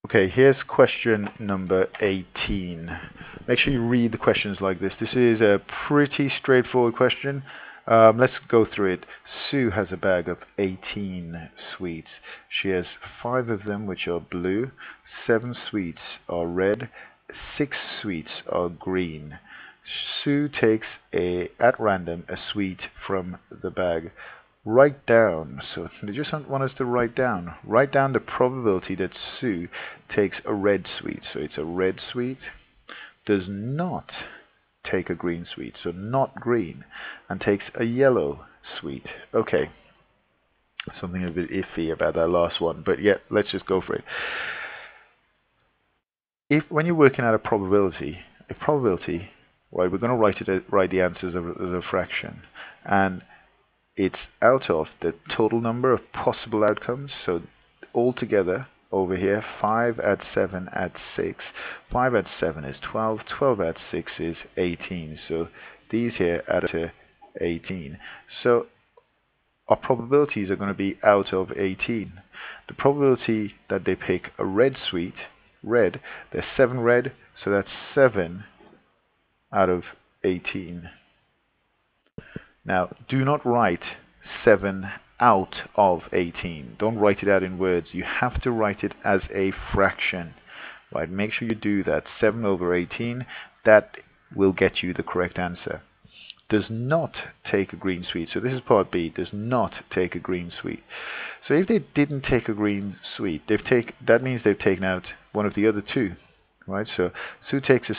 Okay, here's question number 18. Make sure you read the questions like this. This is a pretty straightforward question. Let's go through it. Sue has a bag of 18 sweets. She has 5 of them which are blue, 7 sweets are red, 6 sweets are green. Sue takes at random a sweet from the bag. Write down, so they just want us to write down the probability that Sue takes a red sweet. So it's a red sweet, does not take a green sweet, so not green, and takes a yellow sweet. Okay, something a bit iffy about that last one, but yeah, let's just go for it. When you're working out a probability, right, we're going to write the answers as a fraction, and it's out of the total number of possible outcomes. So altogether over here, 5 add 7 add 6. 5 add 7 is 12. 12 add 6 is 18. So these here add to 18. So our probabilities are going to be out of 18. The probability that they pick a red sweet, there's 7 red, so that's 7 out of 18. Now, do not write 7 out of 18. Don't write it out in words. You have to write it as a fraction. Right? Make sure you do that. 7 over 18, that will get you the correct answer. Does not take a green sweet. So this is part B. Does not take a green sweet. So if they didn't take a green sweet, that means they've taken out one of the other two. Right? So Sue takes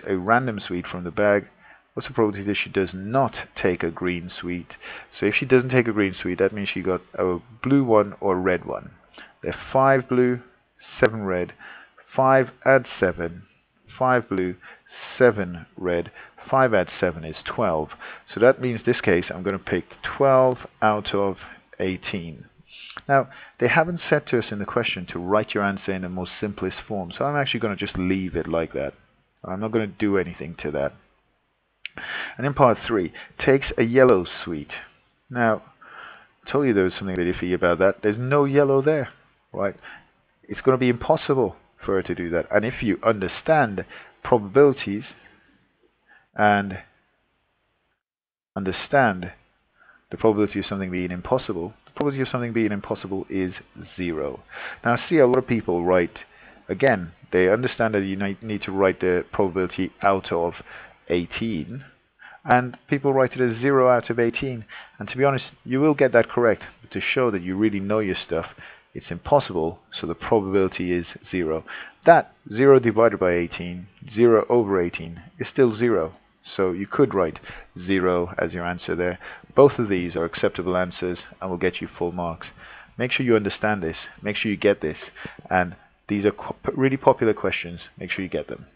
a random sweet from the bag. What's the probability that she does not take a green sweet? So if she doesn't take a green sweet, that means she got a blue one or a red one. There are 5 blue, 7 red. 5 add 7, 5 blue, 7 red. 5 add 7 is 12. So that means this case I'm going to pick 12 out of 18. Now, they haven't said to us in the question to write your answer in the most simplest form, so I'm actually going to just leave it like that. I'm not going to do anything to that. And in part 3, takes a yellow sweet. Now, I told you there was something a bit iffy about that. There's no yellow there, right? It's going to be impossible for her to do that. And if you understand probabilities and understand the probability of something being impossible, the probability of something being impossible is 0. Now, I see a lot of people write, again, they understand that you need to write the probability out of 18, and people write it as 0 out of 18, and to be honest, you will get that correct, but to show that you really know your stuff, it's impossible, so the probability is 0. That 0 divided by 18, 0 over 18, is still 0, so you could write 0 as your answer there. Both of these are acceptable answers and will get you full marks. Make sure you understand this, make sure you get this, and these are really popular questions, make sure you get them.